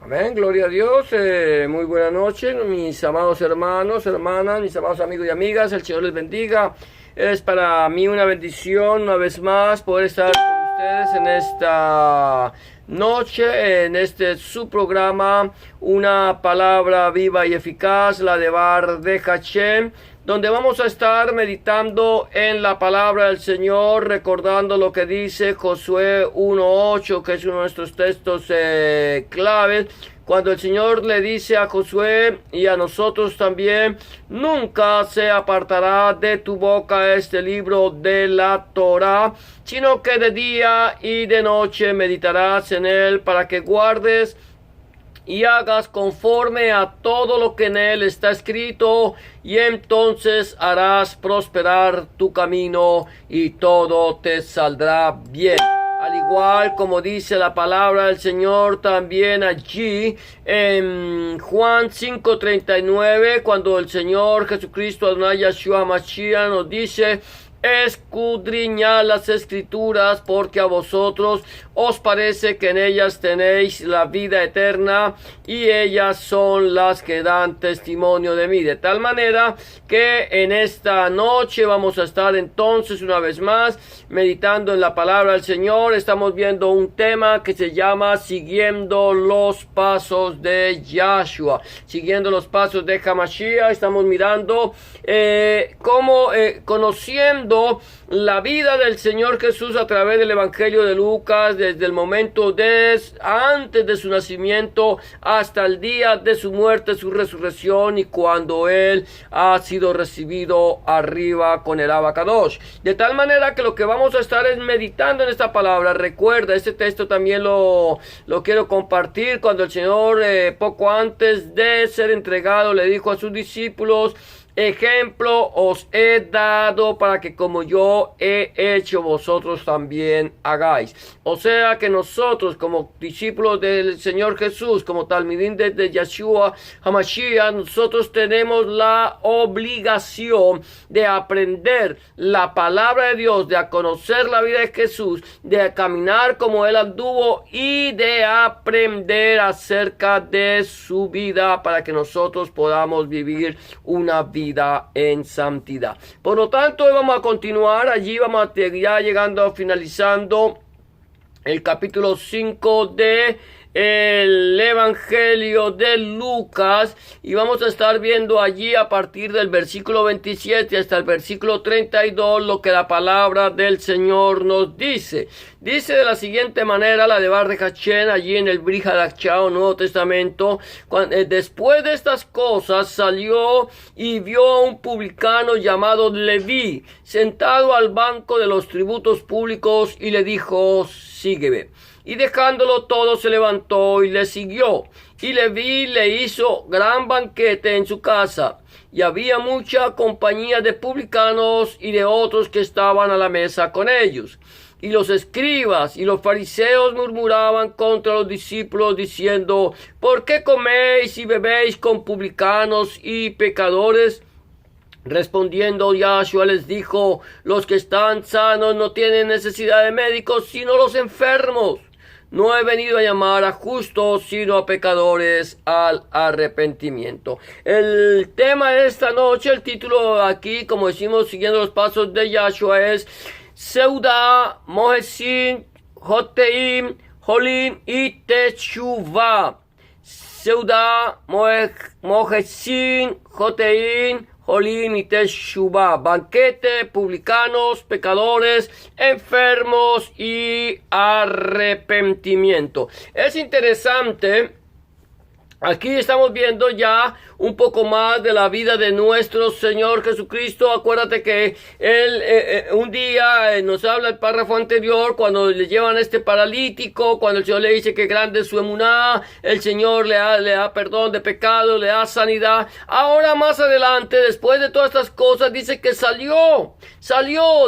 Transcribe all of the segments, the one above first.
Amén, gloria a Dios. Muy buena noche, mis amados hermanos, hermanas, mis amados amigos y amigas. El Señor les bendiga. Es para mí una bendición una vez más poder estar con ustedes en esta noche, en su programa, una palabra viva y eficaz, la de Bar de Hashem, donde vamos a estar meditando en la palabra del Señor, recordando lo que dice Josué 1:8, que es uno de nuestros textos claves, cuando el Señor le dice a Josué y a nosotros también: nunca se apartará de tu boca este libro de la Torá, sino que de día y de noche meditarás en él, para que guardes y hagas conforme a todo lo que en él está escrito, y entonces harás prosperar tu camino y todo te saldrá bien. Al igual como dice la palabra del Señor también allí en Juan 5:39, cuando el Señor Jesucristo Adonai Yeshua Mashiach nos dice: escudriñad las escrituras, porque a vosotros os parece que en ellas tenéis la vida eterna, y ellas son las que dan testimonio de mí. De tal manera que en esta noche vamos a estar entonces una vez más meditando en la palabra del Señor. Estamos viendo un tema que se llama siguiendo los pasos de Yahshua, siguiendo los pasos de Hamashiach. Estamos mirando conociendo la vida del Señor Jesús a través del Evangelio de Lucas, desde el momento antes de su nacimiento hasta el día de su muerte, su resurrección, y cuando Él ha sido recibido arriba con el Abacadosh. De tal manera que lo que vamos a estar es meditando en esta palabra. Recuerda, este texto también lo quiero compartir. Cuando el Señor, poco antes de ser entregado, le dijo a sus discípulos: ejemplo os he dado para que como yo he hecho, vosotros también hagáis. O sea que nosotros, como discípulos del Señor Jesús, como talmidín de Yeshua HaMashiach, nosotros tenemos la obligación de aprender la palabra de Dios, de conocer la vida de Jesús, de caminar como Él anduvo y de aprender acerca de su vida, para que nosotros podamos vivir una vida en santidad. Por lo tanto, hoy vamos a continuar. Allí vamos ya llegando, finalizando el capítulo 5 de el Evangelio de Lucas, y vamos a estar viendo allí a partir del versículo 27 hasta el versículo 32 lo que la palabra del Señor nos dice. Dice de la siguiente manera la de Bar de Hashem, allí en el Brit Hadashah, Nuevo Testamento: después de estas cosas salió y vio a un publicano llamado Leví sentado al banco de los tributos públicos, y le dijo: sígueme. Y dejándolo todo, se levantó y le siguió. Y Leví le hizo gran banquete en su casa, y había mucha compañía de publicanos y de otros que estaban a la mesa con ellos. Y los escribas y los fariseos murmuraban contra los discípulos, diciendo: ¿por qué coméis y bebéis con publicanos y pecadores? Respondiendo Yahshua les dijo: los que están sanos no tienen necesidad de médicos, sino los enfermos. No he venido a llamar a justos, sino a pecadores al arrepentimiento. El tema de esta noche, el título aquí, como decimos, siguiendo los pasos de Yahshua, es Seudah, Mohesin, Hoteim, Holim y Teshuvah. Seudah, Mohesin, Hoteim, Holim y Teshuvah, banquete, publicanos, pecadores, enfermos y arrepentimiento. Es interesante. Aquí estamos viendo ya un poco más de la vida de nuestro Señor Jesucristo. Acuérdate que Él un día nos habla el párrafo anterior, cuando le llevan a este paralítico, cuando el Señor le dice que grande es su emuná, el Señor le da perdón de pecado, le da sanidad. Ahora más adelante, después de todas estas cosas, dice que salió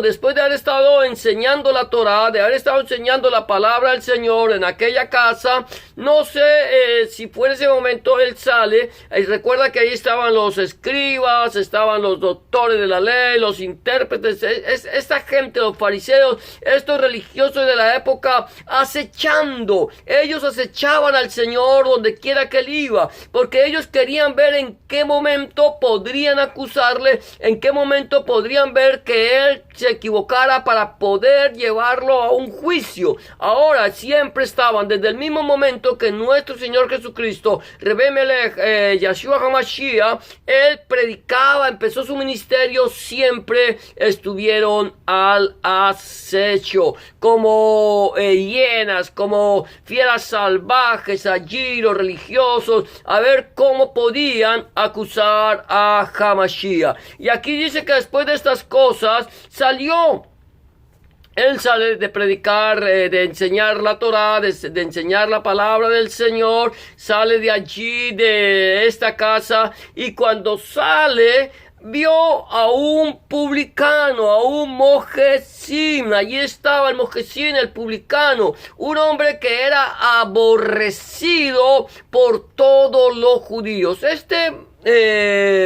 después de haber estado enseñando la Torá, de haber estado enseñando la palabra del Señor en aquella casa. No sé si fue en ese momento él sale. Recuerda que ahí estaban los escribas, estaban los doctores de la ley, los intérpretes, esta gente, los fariseos, estos religiosos de la época acechando. Ellos acechaban al Señor donde quiera que él iba, porque ellos querían ver en qué momento podrían acusarle, en qué momento podrían ver que él se equivocara para poder llevarlo a un juicio. Ahora siempre estaban, desde el mismo momento que nuestro Señor Jesucristo, Rebbe Melech, Yeshua HaMashiach, él predicaba, empezó su ministerio, siempre estuvieron al acecho, como hienas, como fieras salvajes, allí los religiosos, a ver cómo podían acusar a HaMashiach. Y aquí dice que después de estas cosas salió. Él sale de predicar, de enseñar la Torá, de enseñar la palabra del Señor, sale de allí, de esta casa, y cuando sale, vio a un publicano, a un mojecín. Allí estaba el mojecín, el publicano, un hombre que era aborrecido por todos los judíos.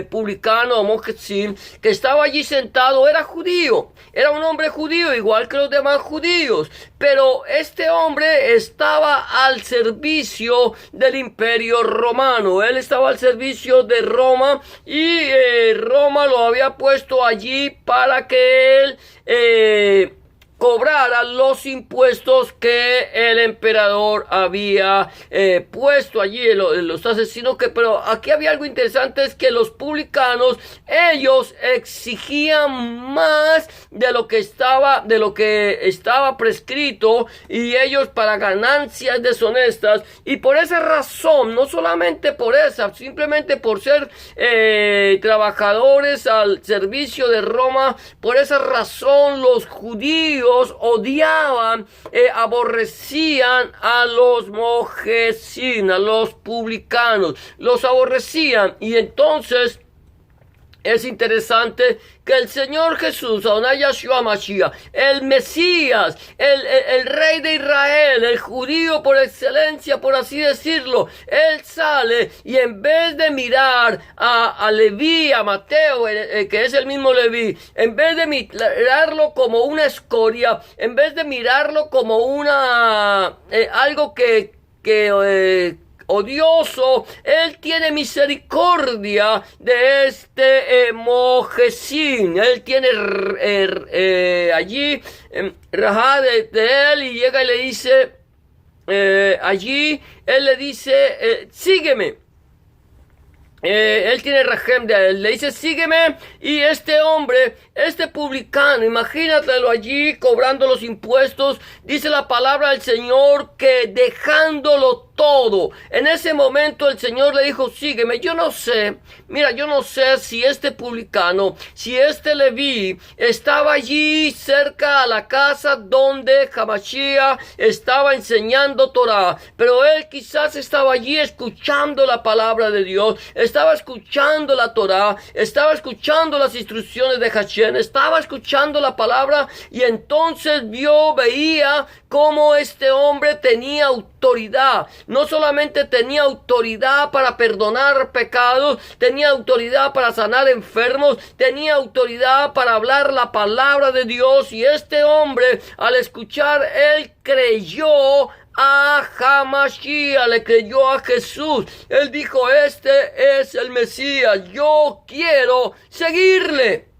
Publicano o mojecín que estaba allí sentado era judío, era un hombre judío igual que los demás judíos, pero este hombre estaba al servicio del imperio romano. Él estaba al servicio de Roma y Roma lo había puesto allí para que él cobrara los impuestos que el emperador había puesto allí, los asesinos. Pero aquí había algo interesante, es que los publicanos, ellos exigían más de lo que estaba prescrito, y ellos para ganancias deshonestas, y por esa razón, no solamente por esa, simplemente por ser trabajadores al servicio de Roma, por esa razón los judíos odiaban, aborrecían a los mojecín, a los publicanos, los aborrecían. Y entonces es interesante que el Señor Jesús, Adonai Yeshua Mashiach, el Mesías, el Rey de Israel, el judío por excelencia, por así decirlo, él sale y en vez de mirar a Leví, a Mateo, que es el mismo Leví, en vez de mirarlo como una escoria, en vez de mirarlo como algo que odioso, él tiene misericordia de este mojecín. Él tiene allí rajá de él, y llega y le dice allí, él le dice sígueme. Él tiene rajem de él, le dice sígueme, y este hombre, este publicano, imagínatelo allí cobrando los impuestos, dice la palabra del Señor que dejándolo todo, en ese momento el Señor le dijo sígueme. Yo no sé si este publicano, si este Leví estaba allí cerca a la casa donde HaMashiach estaba enseñando Torah, pero él quizás estaba allí escuchando la palabra de Dios, estaba escuchando la Torah, estaba escuchando las instrucciones de Hashem, estaba escuchando la palabra, y entonces veía cómo este hombre tenía autoridad. No solamente tenía autoridad para perdonar pecados, tenía autoridad para sanar enfermos, tenía autoridad para hablar la palabra de Dios. Y este hombre, al escuchar, él creyó a HaMashiach, le creyó a Jesús. Él dijo: este es el Mesías, yo quiero seguirle.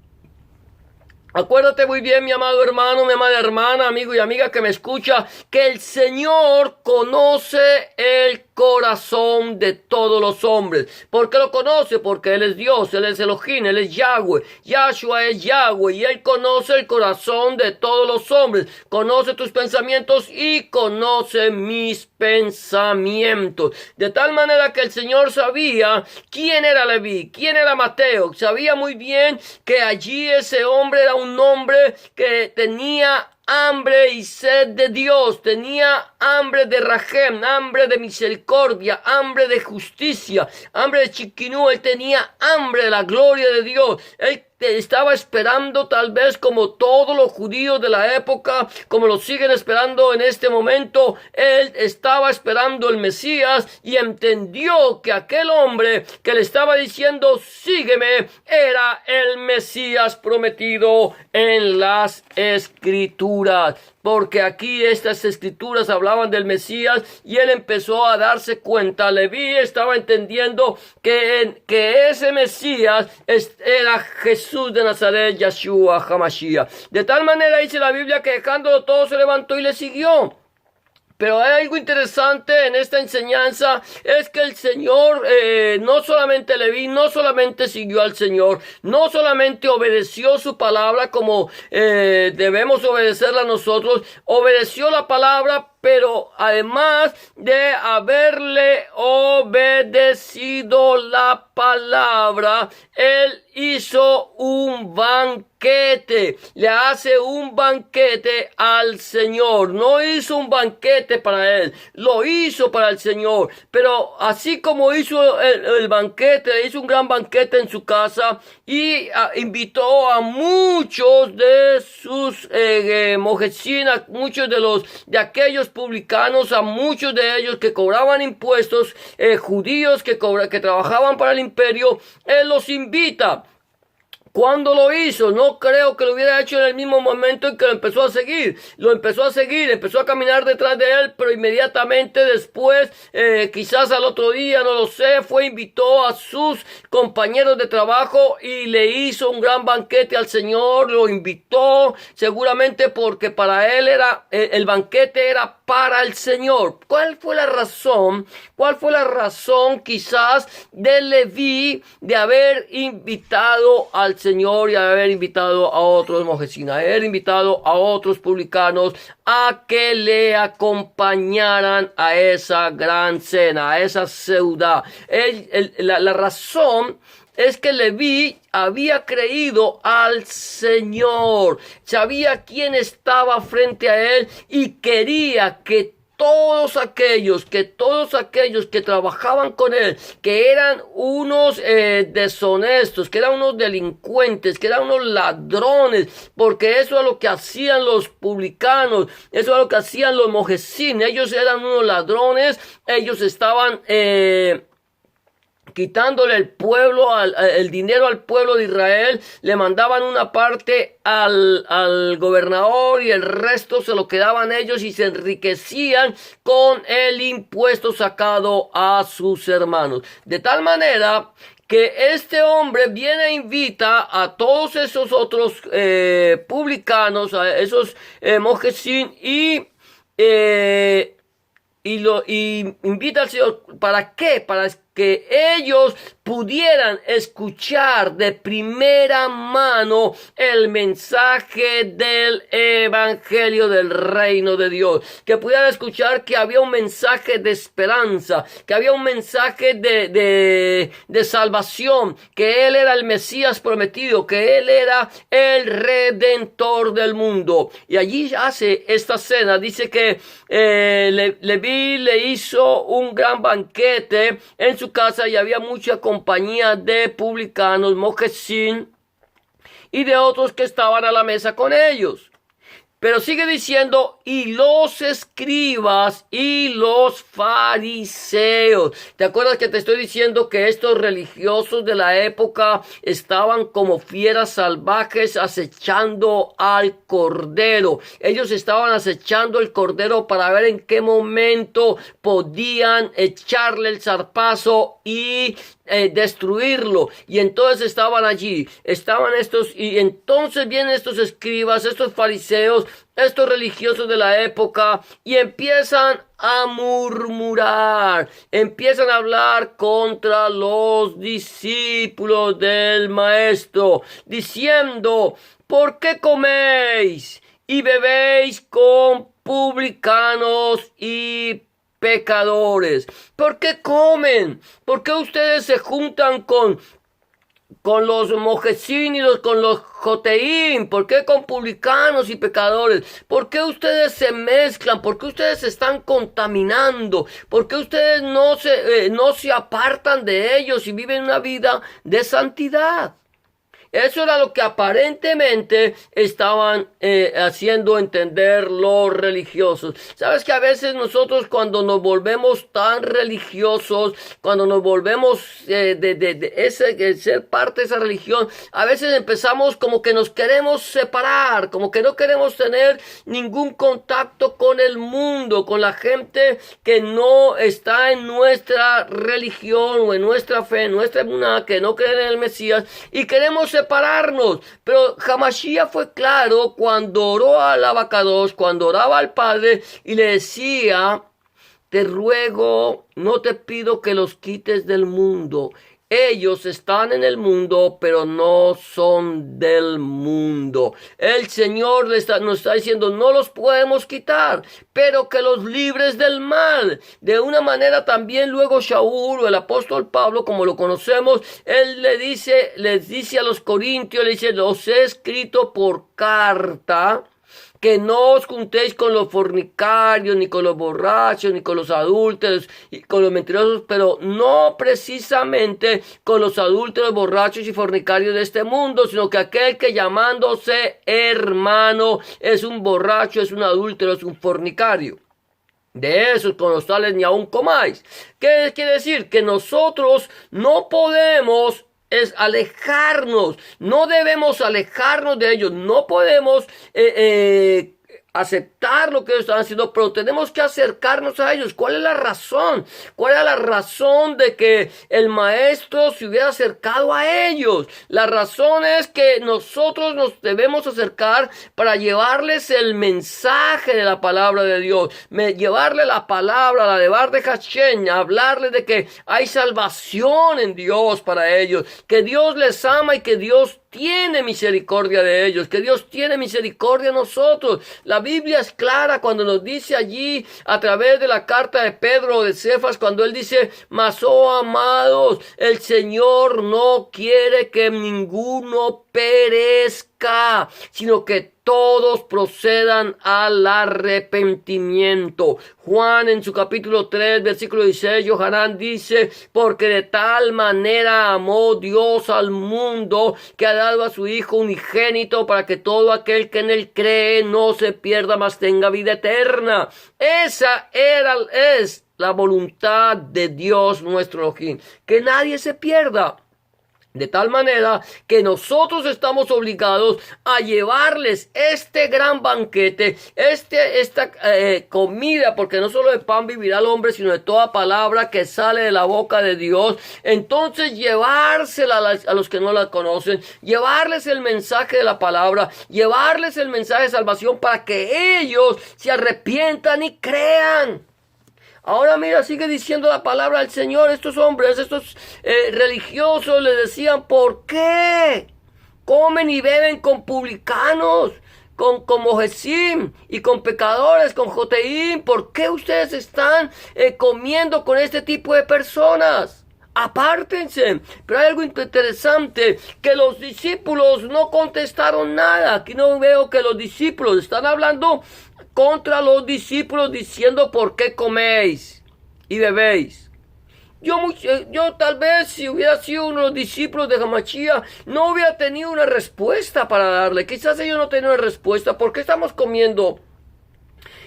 Acuérdate muy bien, mi amado hermano, mi amada hermana, amigo y amiga que me escucha, que el Señor conoce el corazón de todos los hombres. ¿Por qué lo conoce? Porque Él es Dios, Él es Elohim, Él es Yahweh, Yahshua es Yahweh, y Él conoce el corazón de todos los hombres, conoce tus pensamientos y conoce mis pensamientos. De tal manera que el Señor sabía quién era Leví, quién era Mateo, sabía muy bien que allí ese hombre era un hombre que tenía hambre y sed de Dios, tenía hambre de rajem, hambre de misericordia, hambre de justicia, hambre de chiquinú. Él tenía hambre de la gloria de Dios. Él estaba esperando, tal vez como todos los judíos de la época, como lo siguen esperando en este momento. Él estaba esperando el Mesías y entendió que aquel hombre que le estaba diciendo sígueme era el Mesías prometido en las Escrituras, porque aquí estas escrituras hablaban del Mesías y él empezó a darse cuenta. Leví estaba entendiendo que ese Mesías era Jesús de Nazaret, Yeshua HaMashiach. De tal manera dice la Biblia que dejándolo todo se levantó y le siguió. Pero hay algo interesante en esta enseñanza, es que el Señor, no solamente Leví, no solamente siguió al Señor, no solamente obedeció su palabra como debemos obedecerla nosotros, obedeció la palabra, pero además de haberle obedecido la palabra, él hizo un banquete, le hace un banquete al Señor. No hizo un banquete para él, lo hizo para el Señor. Pero así como hizo el banquete, hizo un gran banquete en su casa y invitó a muchos de sus mojecinas, muchos de aquellos publicanos, a muchos de ellos que cobraban impuestos, judíos que trabajaban para el imperio. Él los invita. ¿Cuándo lo hizo? No creo que lo hubiera hecho en el mismo momento en que lo empezó a seguir. Lo empezó a seguir, empezó a caminar detrás de él, pero inmediatamente después, quizás al otro día, no lo sé, invitó a sus compañeros de trabajo y le hizo un gran banquete al Señor. Lo invitó seguramente porque para él el banquete era para el Señor. ¿Cuál fue la razón? ¿Cuál fue la razón quizás de Leví de haber invitado al Señor y haber invitado a otros mojecinas, haber invitado a otros publicanos a que le acompañaran a esa gran cena, a esa ciudad? La razón es que Leví había creído al Señor, sabía quién estaba frente a él y quería que todos aquellos que trabajaban con él, que eran unos deshonestos, que eran unos delincuentes, que eran unos ladrones, porque eso es lo que hacían los publicanos, eso es lo que hacían los mojecín. Ellos eran unos ladrones, ellos estaban quitándole el dinero al pueblo de Israel. Le mandaban una parte al gobernador y el resto se lo quedaban ellos y se enriquecían con el impuesto sacado a sus hermanos. De tal manera que este hombre viene e invita a todos esos otros publicanos, a esos mojecín y invita al Señor. ¿Para qué? Para que ellos pudieran escuchar de primera mano el mensaje del evangelio del reino de Dios, que pudieran escuchar que había un mensaje de esperanza, que había un mensaje de salvación, que él era el Mesías prometido, que él era el redentor del mundo. Y allí hace esta cena. Dice que Leví le hizo un gran banquete en su casa y había mucha compañía de publicanos, mojecín y de otros que estaban a la mesa con ellos. Pero sigue diciendo, y los escribas y los fariseos. ¿Te acuerdas que te estoy diciendo que estos religiosos de la época estaban como fieras salvajes acechando al cordero? Ellos estaban acechando el cordero para ver en qué momento podían echarle el zarpazo y destruirlo. Y entonces estaban allí, y entonces vienen estos escribas, estos fariseos, estos religiosos de la época, y empiezan a murmurar, empiezan a hablar contra los discípulos del maestro, diciendo: ¿por qué coméis y bebéis con publicanos y pecadores? ¿Por qué comen? ¿Por qué ustedes se juntan con los mojecín y con los joteín? ¿Por qué con publicanos y pecadores? ¿Por qué ustedes se mezclan? ¿Por qué ustedes se están contaminando? ¿Por qué ustedes no se apartan de ellos y viven una vida de santidad? Eso era lo que aparentemente estaban haciendo entender los religiosos. Sabes que a veces nosotros cuando nos volvemos tan religiosos, cuando nos volvemos de ser parte de esa religión, a veces empezamos como que nos queremos separar, como que no queremos tener ningún contacto con el mundo, con la gente que no está en nuestra religión o en nuestra fe, en nuestra emuná, que no creen en el Mesías, y queremos separarnos. Pero Hamashiach fue claro cuando oró al Abacados, cuando oraba al Padre y le decía: te ruego, no te pido que los quites del mundo. Ellos están en el mundo, pero no son del mundo. El Señor nos está diciendo: no los podemos quitar, pero que los libres del mal. De una manera también luego Shaul, o el apóstol Pablo, como lo conocemos, él les dice a los corintios, le dice: los he escrito por carta, que no os juntéis con los fornicarios, ni con los borrachos, ni con los adúlteros, y con los mentirosos, pero no precisamente con los adúlteros, borrachos y fornicarios de este mundo, sino que aquel que llamándose hermano es un borracho, es un adúltero, es un fornicario. De esos con los tales ni aun comáis. ¿Qué quiere decir? Que nosotros no podemos alejarnos, no debemos alejarnos de ellos, no podemos aceptar lo que ellos están haciendo, pero tenemos que acercarnos a ellos. ¿Cuál es la razón? ¿Cuál es la razón de que el maestro se hubiera acercado a ellos? La razón es que nosotros nos debemos acercar para llevarles el mensaje de la palabra de Dios, llevarle la palabra, la de Bar de Hashem, hablarles de que hay salvación en Dios para ellos, que Dios les ama y que Dios tiene misericordia de ellos, que Dios tiene misericordia de nosotros. La Biblia es clara cuando nos dice allí, a través de la carta de Pedro o de Cefas, cuando él dice: mas, oh amados, el Señor no quiere que ninguno perezca, sino que todos procedan al arrepentimiento. Juan en su capítulo 3, versículo 16, Yohanan dice: porque de tal manera amó Dios al mundo, que ha dado a su Hijo unigénito, para que todo aquel que en él cree no se pierda, mas tenga vida eterna. Esa es la voluntad de Dios nuestro Elohim, que nadie se pierda. De tal manera que nosotros estamos obligados a llevarles este gran banquete, esta comida, porque no solo de pan vivirá el hombre, sino de toda palabra que sale de la boca de Dios. Entonces llevársela a los que no la conocen, llevarles el mensaje de la palabra, llevarles el mensaje de salvación para que ellos se arrepientan y crean. Ahora mira, sigue diciendo la palabra del Señor. Estos hombres, estos religiosos les decían: ¿por qué comen y beben con publicanos, con mojesim y con pecadores, con joteín? ¿Por qué ustedes están comiendo con este tipo de personas? Apártense. Pero hay algo interesante, que los discípulos no contestaron nada. Aquí no veo que los discípulos están hablando contra los discípulos, diciendo: ¿por qué coméis y bebéis? Yo tal vez, si hubiera sido uno de los discípulos de Hamashiach, no hubiera tenido una respuesta para darle. Quizás ellos no tenían una respuesta. ¿Por qué estamos comiendo?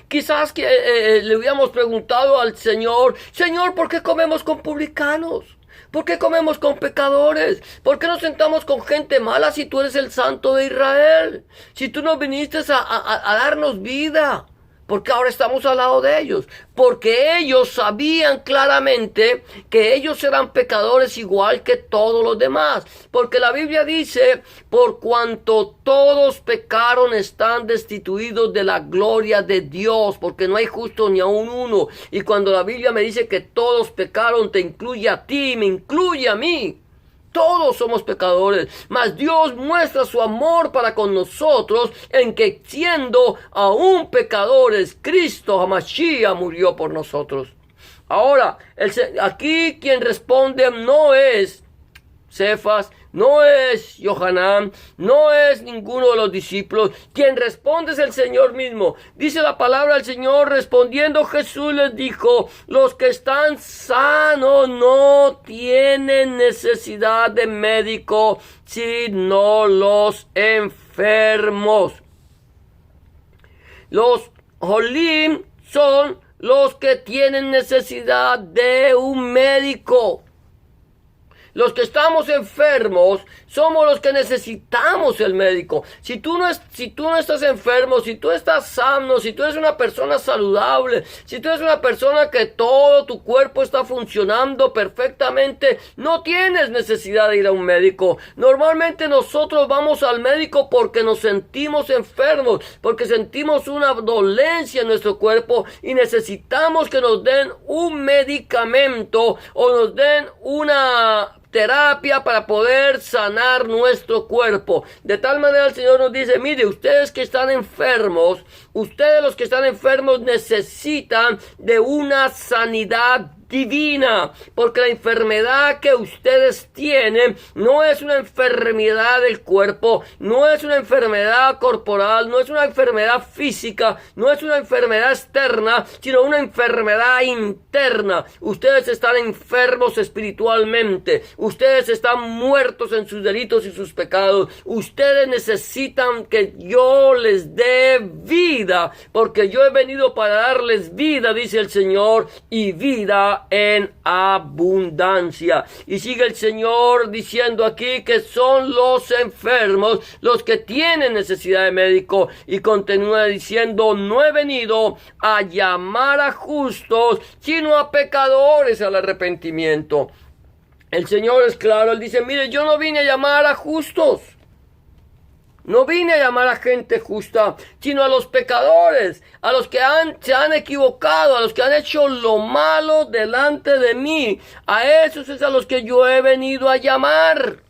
Quizás que le hubiéramos preguntado al Señor: Señor, ¿por qué comemos con publicanos? ¿Por qué comemos con pecadores? ¿Por qué nos sentamos con gente mala si tú eres el Santo de Israel? Si tú nos viniste a darnos vida. ¿Por qué ahora estamos al lado de ellos? Porque ellos sabían claramente que ellos eran pecadores igual que todos los demás. Porque la Biblia dice: por cuanto todos pecaron, están destituidos de la gloria de Dios, porque no hay justo ni aun uno. Y cuando la Biblia me dice que todos pecaron, te incluye a ti, me incluye a mí. Todos somos pecadores, mas Dios muestra su amor para con nosotros en que, siendo aún pecadores, Cristo Hamashiach murió por nosotros. Ahora, aquí quien responde no es Cefas no es Yohanan, no es ninguno de los discípulos. Quien responde es el Señor mismo. Dice la palabra del Señor, respondiendo Jesús les dijo, los que están sanos no tienen necesidad de médico, sino los enfermos. Los Jolim son los que tienen necesidad de un médico. Los que estamos enfermos somos los que necesitamos el médico. Si tú no estás enfermo, si tú estás sano, si tú eres una persona saludable, si tú eres una persona que todo tu cuerpo está funcionando perfectamente, no tienes necesidad de ir a un médico. Normalmente nosotros vamos al médico porque nos sentimos enfermos, porque sentimos una dolencia en nuestro cuerpo y necesitamos que nos den un medicamento o nos den una terapia para poder sanar nuestro cuerpo. De tal manera el Señor nos dice, mire, ustedes que están enfermos, ustedes los que están enfermos necesitan de una sanidad divina, porque la enfermedad que ustedes tienen no es una enfermedad del cuerpo, no es una enfermedad corporal, no es una enfermedad física, no es una enfermedad externa, sino una enfermedad interna. Ustedes están enfermos espiritualmente, ustedes están muertos en sus delitos y sus pecados. Ustedes necesitan que yo les dé vida, porque yo he venido para darles vida, dice el Señor, y vida en abundancia. Y sigue el Señor diciendo aquí que son los enfermos los que tienen necesidad de médico, y continúa diciendo, no he venido a llamar a justos, sino a pecadores al arrepentimiento. El Señor es claro, Él dice, mire, yo no vine a llamar a justos. No vine a llamar a gente justa, sino a los pecadores, a los que se han equivocado, a los que han hecho lo malo delante de mí. A esos es a los que yo he venido a llamar.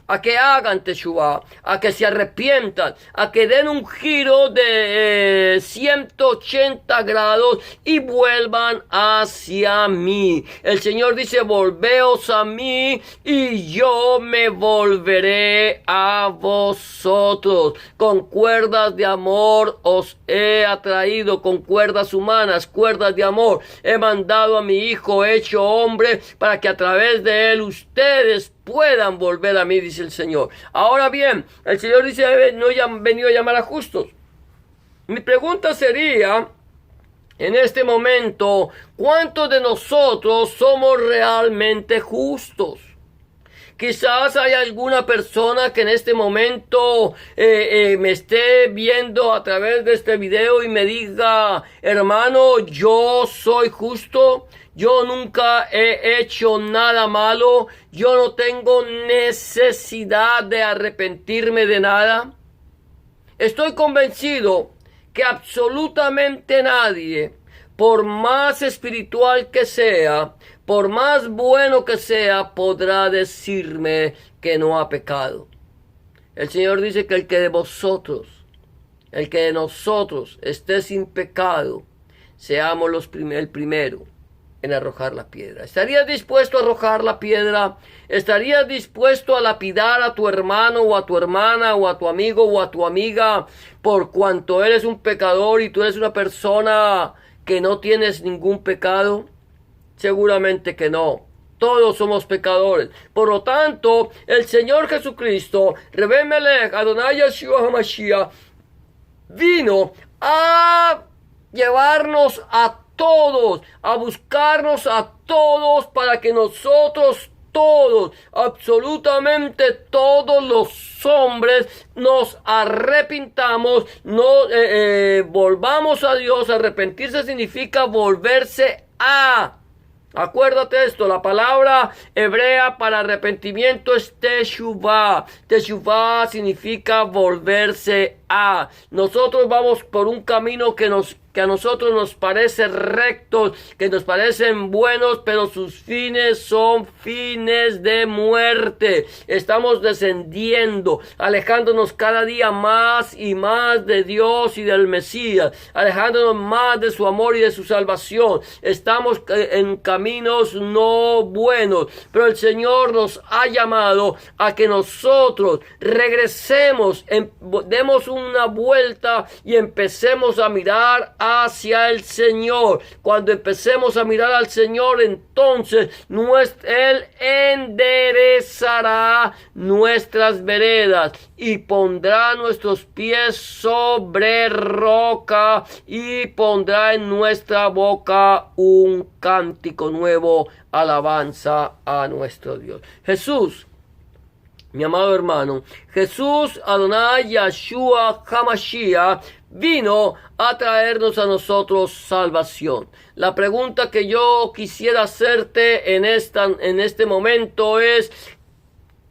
A que hagan teshuvá, a que se arrepientan, a que den un giro de 180 grados y vuelvan hacia mí. El Señor dice, volveos a mí y yo me volveré a vosotros. Con cuerdas de amor os he atraído, con cuerdas humanas, cuerdas de amor. He mandado a mi Hijo hecho hombre para que a través de él ustedes puedan volver a mí, dice el Señor. Ahora bien, el Señor dice, no he venido a llamar a justos. Mi pregunta sería, en este momento, ¿cuántos de nosotros somos realmente justos? Quizás hay alguna persona que en este momento me esté viendo a través de este video y me diga, hermano, yo soy justo, yo nunca he hecho nada malo, yo no tengo necesidad de arrepentirme de nada. Estoy convencido que absolutamente nadie, por más espiritual que sea, por más bueno que sea, podrá decirme que no ha pecado. El Señor dice que el que de vosotros, el que de nosotros esté sin pecado, seamos el primero en arrojar la piedra. ¿Estarías dispuesto a arrojar la piedra? ¿Estarías dispuesto a lapidar a tu hermano o a tu hermana o a tu amigo o a tu amiga por cuanto eres un pecador y tú eres una persona que no tienes ningún pecado? Seguramente que no. Todos somos pecadores. Por lo tanto, el Señor Jesucristo, Rebbe Melech, Adonai Yeshua HaMashiach, vino a llevarnos a todos, a buscarnos a todos para que nosotros todos, absolutamente todos los hombres, nos arrepintamos, volvamos a Dios. Arrepentirse significa volverse a. Acuérdate esto, la palabra hebrea para arrepentimiento es teshuvá. Teshuvá significa volverse a. Nosotros vamos por un camino que que a nosotros nos parecen rectos, que nos parecen buenos, pero sus fines son fines de muerte. Estamos descendiendo, alejándonos cada día más y más de Dios y del Mesías, alejándonos más de su amor y de su salvación. Estamos en caminos no buenos, pero el Señor nos ha llamado a que nosotros regresemos, demos una vuelta y empecemos a mirar hacia el Señor. Cuando empecemos a mirar al Señor, entonces Él enderezará nuestras veredas y pondrá nuestros pies sobre roca y pondrá en nuestra boca un cántico nuevo, alabanza a nuestro Dios. Jesús, mi amado hermano, Jesús Adonai Yahshua HaMashiach vino a traernos a nosotros salvación. La pregunta que yo quisiera hacerte en este momento es: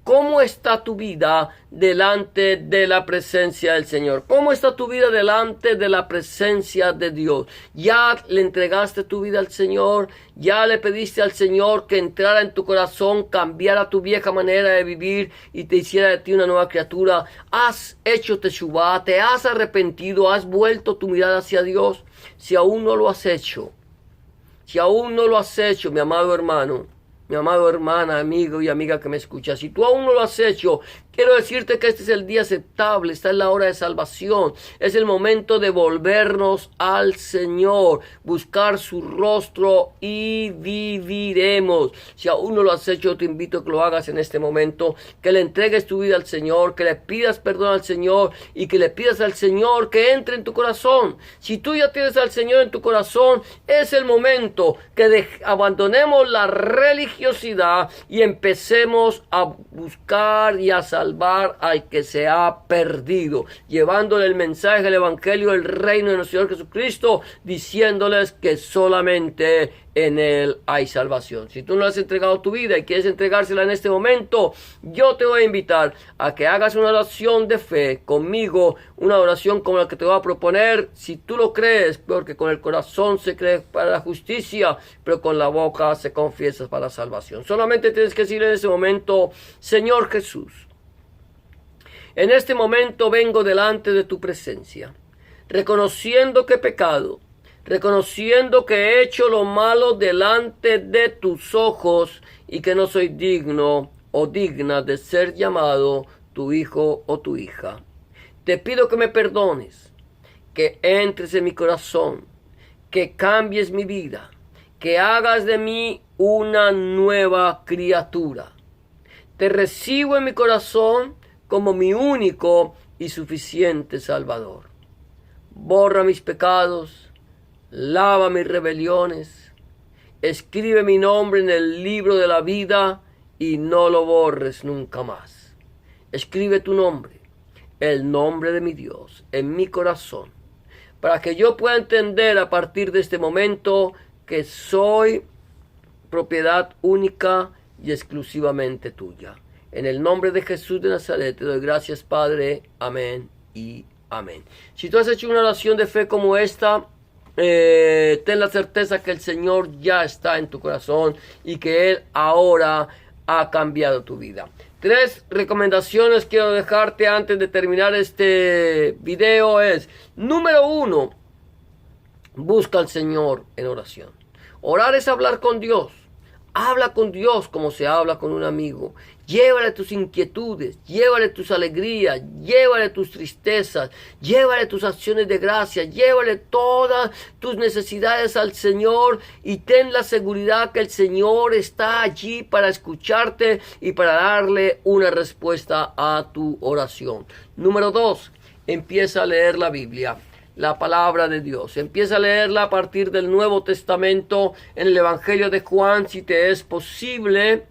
¿cómo está tu vida delante de la presencia del Señor? ¿Cómo está tu vida delante de la presencia de Dios? ¿Ya le entregaste tu vida al Señor? ¿Ya le pediste al Señor que entrara en tu corazón, cambiara tu vieja manera de vivir y te hiciera de ti una nueva criatura? ¿Has hecho teshuvá? ¿Te has arrepentido? ¿Has vuelto tu mirada hacia Dios? Si aún no lo has hecho, mi amado hermano, mi amada hermana, amigo y amiga que me escucha, si tú aún no lo has hecho, quiero decirte que este es el día aceptable, esta es la hora de salvación, es el momento de volvernos al Señor, buscar su rostro y viviremos. Si aún no lo has hecho, te invito a que lo hagas en este momento, que le entregues tu vida al Señor, que le pidas perdón al Señor y que le pidas al Señor que entre en tu corazón. Si tú ya tienes al Señor en tu corazón, es el momento que abandonemos la religión y empecemos a buscar y a salvar al que se ha perdido, llevándole el mensaje del evangelio del reino de nuestro Señor Jesucristo, diciéndoles que solamente en Él hay salvación. Si tú no has entregado tu vida y quieres entregársela en este momento, yo te voy a invitar a que hagas una oración de fe conmigo, una oración como la que te voy a proponer. Si tú lo crees, porque con el corazón se cree para la justicia, pero con la boca se confiesa para la salvación. Solamente tienes que decir en ese momento: Señor Jesús, en este momento vengo delante de tu presencia, reconociendo que he pecado, reconociendo que he hecho lo malo delante de tus ojos y que no soy digno o digna de ser llamado tu hijo o tu hija. Te pido que me perdones, que entres en mi corazón, que cambies mi vida, que hagas de mí una nueva criatura. Te recibo en mi corazón como mi único y suficiente Salvador. Borra mis pecados, lava mis rebeliones, escribe mi nombre en el libro de la vida y no lo borres nunca más. Escribe tu nombre, el nombre de mi Dios, en mi corazón, para que yo pueda entender a partir de este momento que soy propiedad única y exclusivamente tuya. En el nombre de Jesús de Nazaret te doy gracias, Padre. Amén y amén. Si tú has hecho una oración de fe como esta, ten la certeza que el Señor ya está en tu corazón y que Él ahora ha cambiado tu vida. 3 recomendaciones quiero dejarte antes de terminar este video es: número 1, busca al Señor en oración. Orar es hablar con Dios. Habla con Dios como se habla con un amigo. Llévale tus inquietudes, llévale tus alegrías, llévale tus tristezas, llévale tus acciones de gracia, llévale todas tus necesidades al Señor y ten la seguridad que el Señor está allí para escucharte y para darle una respuesta a tu oración. Número 2, empieza a leer la Biblia. La palabra de Dios. Empieza a leerla a partir del Nuevo Testamento en el Evangelio de Juan, si te es posible,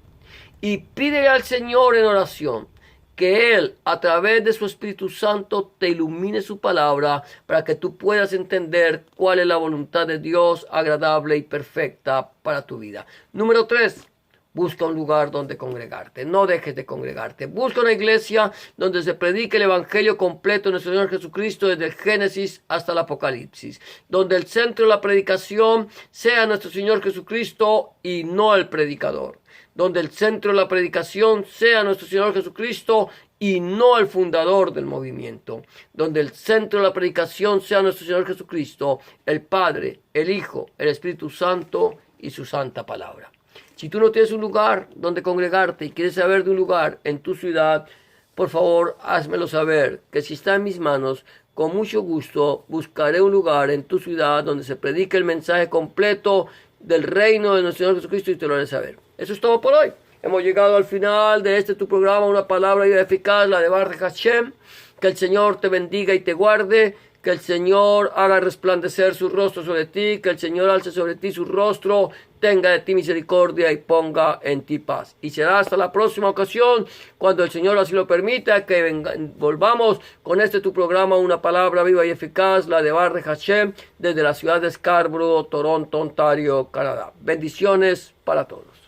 y pídele al Señor en oración que Él, a través de su Espíritu Santo, te ilumine su palabra para que tú puedas entender cuál es la voluntad de Dios agradable y perfecta para tu vida. Número 3, Busca un lugar donde congregarte, no dejes de congregarte. Busca una iglesia donde se predique el evangelio completo de nuestro Señor Jesucristo desde el Génesis hasta el Apocalipsis. Donde el centro de la predicación sea nuestro Señor Jesucristo y no el predicador. Donde el centro de la predicación sea nuestro Señor Jesucristo y no el fundador del movimiento. Donde el centro de la predicación sea nuestro Señor Jesucristo, el Padre, el Hijo, el Espíritu Santo y su santa palabra. Si tú no tienes un lugar donde congregarte y quieres saber de un lugar en tu ciudad, por favor, házmelo saber, que si está en mis manos, con mucho gusto buscaré un lugar en tu ciudad donde se predique el mensaje completo del reino de nuestro Señor Jesucristo y te lo haré saber. Eso es todo por hoy. Hemos llegado al final de tu programa, una palabra eficaz, la de Baruch Hashem. Que el Señor te bendiga y te guarde. Que el Señor haga resplandecer su rostro sobre ti, que el Señor alce sobre ti su rostro, tenga de ti misericordia y ponga en ti paz. Y será hasta la próxima ocasión, cuando el Señor así lo permita, que volvamos con tu programa, una palabra viva y eficaz, la de Baruch Hashem, desde la ciudad de Scarborough, Toronto, Ontario, Canadá. Bendiciones para todos.